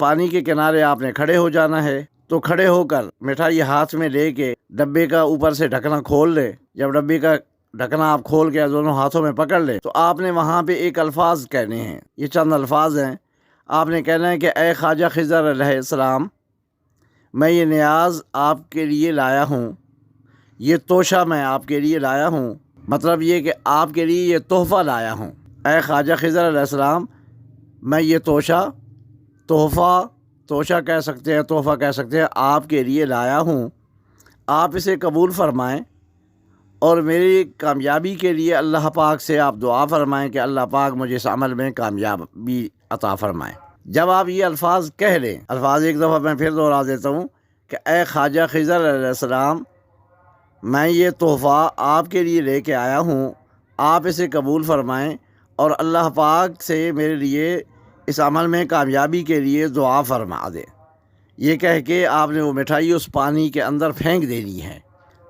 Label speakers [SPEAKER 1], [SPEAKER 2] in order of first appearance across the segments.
[SPEAKER 1] پانی کے کنارے آپ نے کھڑے ہو جانا ہے، تو کھڑے ہو کر مٹھائی ہاتھ میں لے کے ڈبے کا اوپر سے ڈھکنا کھول لیں۔ جب ڈبے کا ڈھکنا آپ کھول کے دونوں ہاتھوں میں پکڑ لیں تو آپ نے وہاں پہ ایک الفاظ کہنے ہیں، یہ چند الفاظ ہیں۔ آپ نے کہنا ہے کہ اے خواجہ خضر علیہ السلام، میں یہ نیاز آپ کے لیے لایا ہوں، یہ توشہ میں آپ کے لیے لایا ہوں، مطلب یہ کہ آپ کے لیے یہ تحفہ لایا ہوں۔ اے خواجہ خضر علیہ السلام، میں یہ توشہ کہہ سکتے ہیں، تحفہ کہہ سکتے ہیں، آپ کے لیے لایا ہوں، آپ اسے قبول فرمائیں اور میری کامیابی کے لیے اللہ پاک سے آپ دعا فرمائیں کہ اللہ پاک مجھے اس عمل میں کامیابی عطا فرمائیں۔ جب آپ یہ الفاظ کہہ لیں، الفاظ ایک دفعہ میں پھر دوہرا دیتا ہوں کہ اے خواجہ خضر علیہ السلام، میں یہ تحفہ آپ کے لیے لے کے آیا ہوں، آپ اسے قبول فرمائیں اور اللہ پاک سے میرے لیے اس عمل میں کامیابی کے لیے دعا فرما دیں۔ یہ کہہ کے آپ نے وہ مٹھائی اس پانی کے اندر پھینک دینی ہے۔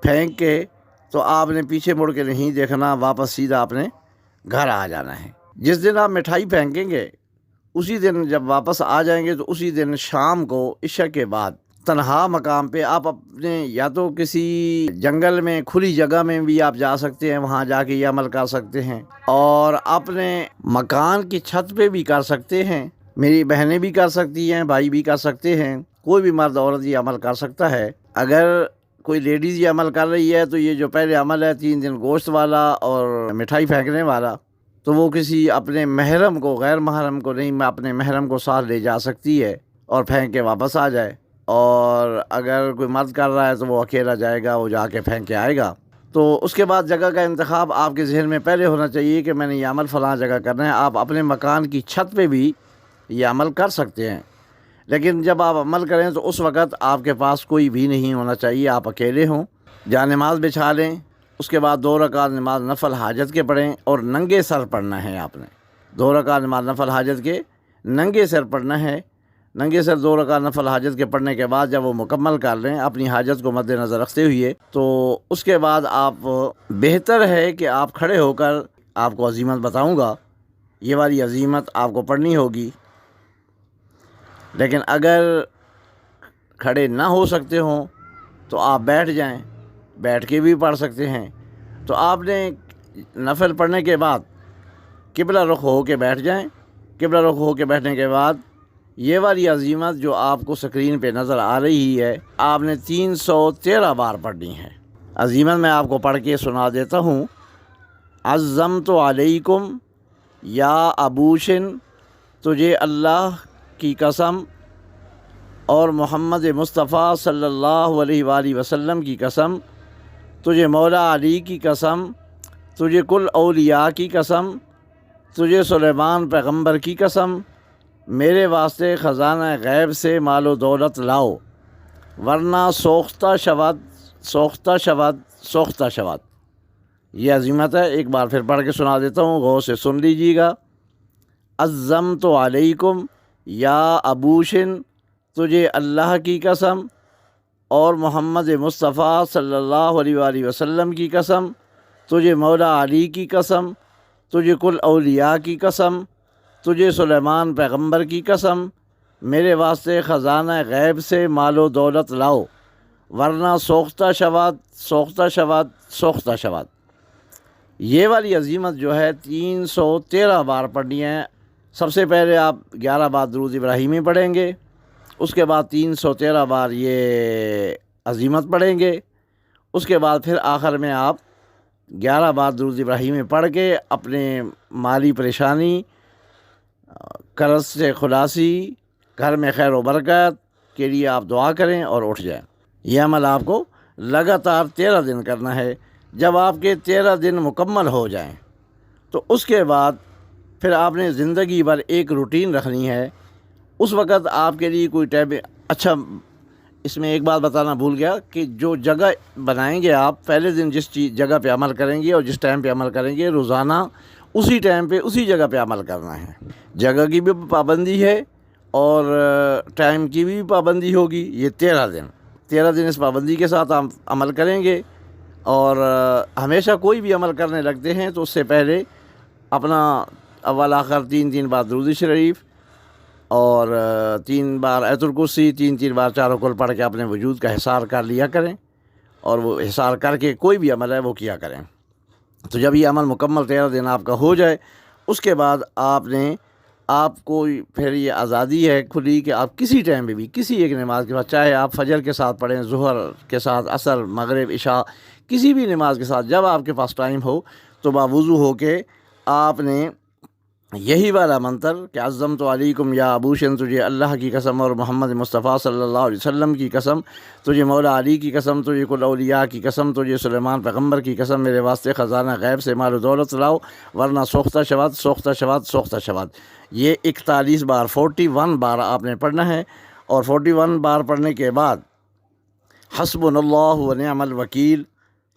[SPEAKER 1] پھینک کے تو آپ نے پیچھے مڑ کے نہیں دیکھنا، واپس سیدھا اپنے گھر آ جانا ہے۔ جس دن آپ مٹھائی پھینکیں گے اسی دن جب واپس آ جائیں گے تو اسی دن شام کو عشاء کے بعد تنہا مقام پہ آپ اپنے یا تو کسی جنگل میں کھلی جگہ میں بھی آپ جا سکتے ہیں، وہاں جا کے یہ عمل کر سکتے ہیں، اور اپنے مکان کی چھت پہ بھی کر سکتے ہیں۔ میری بہنیں بھی کر سکتی ہیں، بھائی بھی کر سکتے ہیں، کوئی بھی مرد عورت یہ عمل کر سکتا ہے۔ اگر کوئی لیڈیز یہ عمل کر رہی ہے تو یہ جو پہلے عمل ہے 3 دن گوشت والا اور مٹھائی پھینکنے والا، تو وہ کسی اپنے محرم کو، غیر محرم کو نہیں، میں اپنے محرم کو ساتھ لے جا سکتی ہے اور پھینک کے واپس آ جائے۔ اور اگر کوئی مرد کر رہا ہے تو وہ اکیلا جائے گا، وہ جا کے پھینک کے آئے گا۔ تو اس کے بعد جگہ کا انتخاب آپ کے ذہن میں پہلے ہونا چاہیے کہ میں نے یہ عمل فلاں جگہ کرنا ہے۔ آپ اپنے مکان کی چھت پہ بھی یہ عمل کر سکتے ہیں، لیکن جب آپ عمل کریں تو اس وقت آپ کے پاس کوئی بھی نہیں ہونا چاہیے، آپ اکیلے ہوں۔ جہاں نماز بچھا لیں، اس کے بعد 2 رکعت نماز نفل حاجت کے پڑھیں اور ننگے سر پڑھنا ہے۔ آپ نے 2 رکعت نماز نفل حاجت کے ننگے سر پڑھنا ہے۔ ننگے سر 2 رکعت نفل حاجت کے پڑھنے کے بعد جب وہ مکمل کر لیں اپنی حاجت کو مد نظر رکھتے ہوئے، تو اس کے بعد آپ بہتر ہے کہ آپ کھڑے ہو کر، آپ کو عزیمت بتاؤں گا، یہ والی عزیمت آپ کو پڑھنی ہوگی۔ لیکن اگر کھڑے نہ ہو سکتے ہوں تو آپ بیٹھ جائیں، بیٹھ کے بھی پڑھ سکتے ہیں۔ تو آپ نے نفل پڑھنے کے بعد قبلہ رخ ہو کے بیٹھ جائیں۔ قبلہ رخ ہو کے بیٹھنے کے بعد یہ والی عزیمت جو آپ کو سکرین پہ نظر آ رہی ہے، آپ نے 313 بار پڑھنی ہے۔ عزیمت میں آپ کو پڑھ کے سنا دیتا ہوں۔ عزمت علیکم یا ابوشن، تجھے اللہ کی قسم اور محمد مصطفیٰ صلی اللہ علیہ وآلہ وسلم کی قسم، تجھے مولا علی کی قسم، تجھے کل اولیاء کی قسم، تجھے سلیمان پیغمبر کی قسم، میرے واسطے خزانہ غیب سے مال و دولت لاؤ، ورنہ سوختہ شود۔ یہ عظیمت ہے، ایک بار پھر پڑھ کے سنا دیتا ہوں، غور سے سن لیجیے گا۔ عزمت علیکم یا ابوشن، تجھے اللہ کی قسم اور محمد مصطفیٰ صلی اللہ علیہ وآلہ وسلم کی قسم، تجھے مولا علی کی قسم، تجھے کل اولیاء کی قسم، تجھے سلیمان پیغمبر کی قسم، میرے واسطے خزانہ غیب سے مال و دولت لاؤ، ورنہ سوختہ شود۔ یہ والی عظیمت جو ہے 313 بار پڑھنی ہے۔ سب سے پہلے آپ 11 بار درود ابراہیمی پڑھیں گے، اس کے بعد 313 بار یہ عظیمت پڑھیں گے، اس کے بعد پھر آخر میں آپ 11 بار درود ابراہیمی پڑھ کے اپنے مالی پریشانی، قرض سے خلاصی، گھر میں خیر و برکت کے لیے آپ دعا کریں اور اٹھ جائیں۔ یہ عمل آپ کو لگاتار 13 دن کرنا ہے۔ جب آپ کے 13 دن مکمل ہو جائیں تو اس کے بعد پھر آپ نے زندگی بھر ایک روٹین رکھنی ہے۔ اس وقت آپ کے لیے کوئی ٹائم، اچھا اس میں ایک بات بتانا بھول گیا کہ جو جگہ بنائیں گے آپ، پہلے دن جس جگہ پہ عمل کریں گے اور جس ٹائم پہ عمل کریں گے، روزانہ اسی ٹائم پہ اسی جگہ پہ عمل کرنا ہے۔ جگہ کی بھی پابندی ہے اور ٹائم کی بھی پابندی ہوگی۔ یہ 13 دن اس پابندی کے ساتھ آپ عمل کریں گے۔ اور ہمیشہ کوئی بھی عمل کرنے لگتے ہیں تو اس سے پہلے اپنا اول آخر 3 بار درود شریف اور 3 بار آیت الکرسی 3 بار چاروں کل پڑھ کے اپنے وجود کا حصار کر لیا کریں، اور وہ حصار کر کے کوئی بھی عمل ہے وہ کیا کریں۔ تو جب یہ عمل مکمل 13 دن آپ کا ہو جائے، اس کے بعد آپ کو پھر یہ آزادی ہے کھلی کہ آپ کسی ٹائم پہ بھی کسی ایک نماز کے بعد، چاہے آپ فجر کے ساتھ پڑھیں، ظہر کے ساتھ، عصر، مغرب، عشاء، کسی بھی نماز کے ساتھ جب آپ کے پاس ٹائم ہو تو باوضو ہو کے آپ نے یہی والا منتر کہ عظمت علیکم یا ابوشن، تجھے اللہ کی قسم اور محمد مصطفیٰ صلی اللہ علیہ وسلم کی قسم، تجھے مولا علی کی قسم، تجھے کل اولیاء کی قسم، تجھے سلیمان پیغمبر کی قسم، میرے واسطے خزانہ غیب سے مال و دولت لاؤ ورنہ سوختہ شود، سوختہ شود، سوختہ شود۔ یہ 41 بار 41 بار آپ نے پڑھنا ہے، اور 41 بار پڑھنے کے بعد حسبنا اللہ و نعم الوکیل،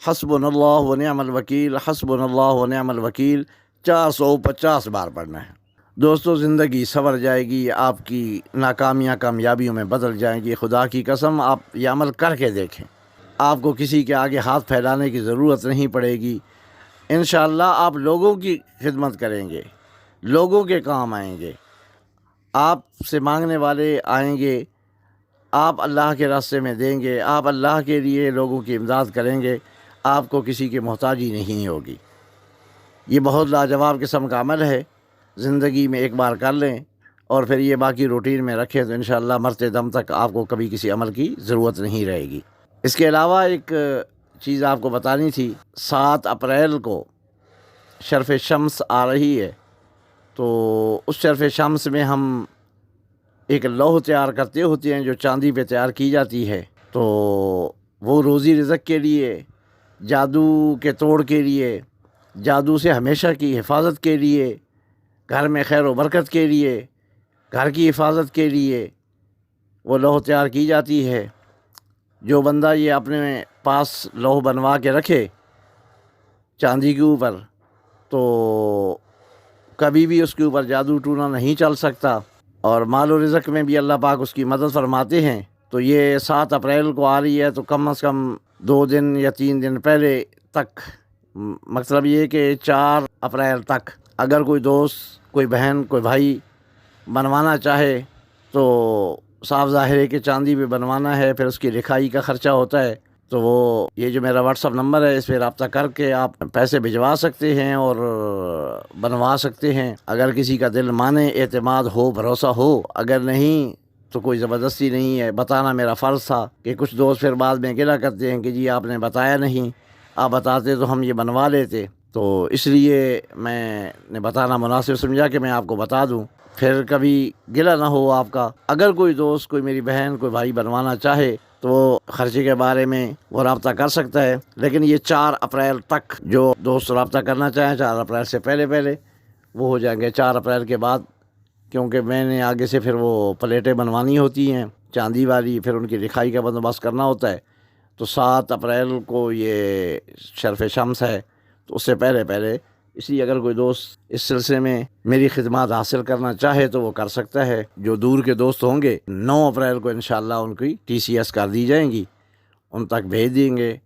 [SPEAKER 1] حسبنا اللہ و نعم الوکیل، حسبنا اللہ و نعم الوکیل 450 بار پڑھنا ہے۔ دوستو زندگی سنور جائے گی، آپ کی ناکامیاں کامیابیوں میں بدل جائیں گی۔ خدا کی قسم آپ یہ عمل کر کے دیکھیں، آپ کو کسی کے آگے ہاتھ پھیلانے کی ضرورت نہیں پڑے گی۔ انشاءاللہ آپ لوگوں کی خدمت کریں گے، لوگوں کے کام آئیں گے، آپ سے مانگنے والے آئیں گے، آپ اللہ کے راستے میں دیں گے، آپ اللہ کے لیے لوگوں کی امداد کریں گے، آپ کو کسی کی محتاجی نہیں ہوگی۔ یہ بہت لاجواب قسم کا عمل ہے، زندگی میں ایک بار کر لیں اور پھر یہ باقی روٹین میں رکھیں تو انشاءاللہ مرتے دم تک آپ کو کبھی کسی عمل کی ضرورت نہیں رہے گی۔ اس کے علاوہ ایک چیز آپ کو بتانی تھی، 7 اپریل کو شرف شمس آ رہی ہے، تو اس شرف شمس میں ہم ایک لوح تیار کرتے ہوتے ہیں جو چاندی پہ تیار کی جاتی ہے، تو وہ روزی رزق کے لیے، جادو کے توڑ کے لیے، جادو سے ہمیشہ کی حفاظت کے لیے، گھر میں خیر و برکت کے لیے، گھر کی حفاظت کے لیے وہ لوح تیار کی جاتی ہے۔ جو بندہ یہ اپنے پاس لوح بنوا کے رکھے چاندی کے اوپر، تو کبھی بھی اس کے اوپر جادو ٹونا نہیں چل سکتا، اور مال و رزق میں بھی اللہ پاک اس کی مدد فرماتے ہیں۔ تو یہ 7 اپریل کو آ رہی ہے، تو کم از کم 2 دن یا 3 دن پہلے تک، مطلب یہ کہ 4 اپریل تک اگر کوئی دوست، کوئی بہن، کوئی بھائی بنوانا چاہے تو صاف ظاہر ہے کہ چاندی پہ بنوانا ہے، پھر اس کی لکھائی کا خرچہ ہوتا ہے، تو وہ یہ جو میرا واٹس ایپ نمبر ہے اس پہ رابطہ کر کے آپ پیسے بھجوا سکتے ہیں اور بنوا سکتے ہیں۔ اگر کسی کا دل مانے، اعتماد ہو، بھروسہ ہو، اگر نہیں تو کوئی زبردستی نہیں ہے، بتانا میرا فرض تھا۔ کہ کچھ دوست پھر بعد میں گلہ کرتے ہیں کہ جی آپ نے بتایا نہیں، آپ بتاتے تو ہم یہ بنوا لیتے، تو اس لیے میں نے بتانا مناسب سمجھا کہ میں آپ کو بتا دوں، پھر کبھی گلہ نہ ہو آپ کا۔ اگر کوئی دوست، کوئی میری بہن، کوئی بھائی بنوانا چاہے تو وہ خرچے کے بارے میں وہ رابطہ کر سکتا ہے، لیکن یہ 4 اپریل تک جو دوست رابطہ کرنا چاہیں، 4 اپریل سے پہلے وہ ہو جائیں گے۔ 4 اپریل کے بعد کیونکہ میں نے آگے سے پھر وہ پلیٹیں بنوانی ہوتی ہیں چاندی والی، پھر ان کی لکھائی کا بندوبست کرنا ہوتا ہے، تو 7 اپریل کو یہ شرف شمس ہے، تو اس سے پہلے اس لیے اگر کوئی دوست اس سلسلے میں میری خدمات حاصل کرنا چاہے تو وہ کر سکتا ہے۔ جو دور کے دوست ہوں گے 9 اپریل کو انشاءاللہ ان کی TCS کر دی جائیں گی، ان تک بھیج دیں گے،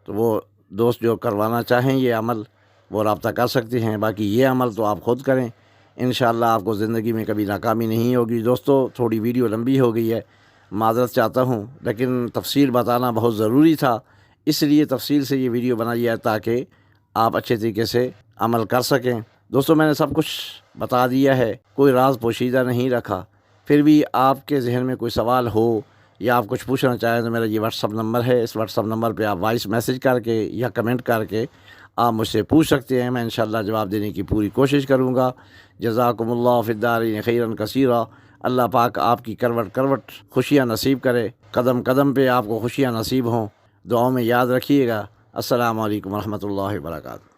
[SPEAKER 1] تو وہ دوست جو کروانا چاہیں یہ عمل وہ رابطہ کر سکتے ہیں۔ باقی یہ عمل تو آپ خود کریں، انشاءاللہ آپ کو زندگی میں کبھی ناکامی نہیں ہوگی۔ دوستو تھوڑی ویڈیو لمبی ہو گئی ہے، معذرت چاہتا ہوں، لیکن تفصیل بتانا بہت ضروری تھا، اس لیے تفصیل سے یہ ویڈیو بنائی ہے تاکہ آپ اچھے طریقے سے عمل کر سکیں۔ دوستو میں نے سب کچھ بتا دیا ہے، کوئی راز پوشیدہ نہیں رکھا، پھر بھی آپ کے ذہن میں کوئی سوال ہو یا آپ کچھ پوچھنا چاہیں تو میرا یہ واٹس ایپ نمبر ہے، اس واٹس ایپ نمبر پہ آپ وائس میسج کر کے یا کمنٹ کر کے آپ مجھ سے پوچھ سکتے ہیں، میں انشاءاللہ جواب دینے کی پوری کوشش کروں گا۔ جزاکم اللہ فی الدارین خیرا کثیرا۔ اللہ پاک آپ کی کروٹ خوشیاں نصیب کرے، قدم قدم پہ آپ کو خوشیاں نصیب ہوں۔ دعاؤں میں یاد رکھیے گا۔ السلام علیکم ورحمۃ اللہ وبرکاتہ۔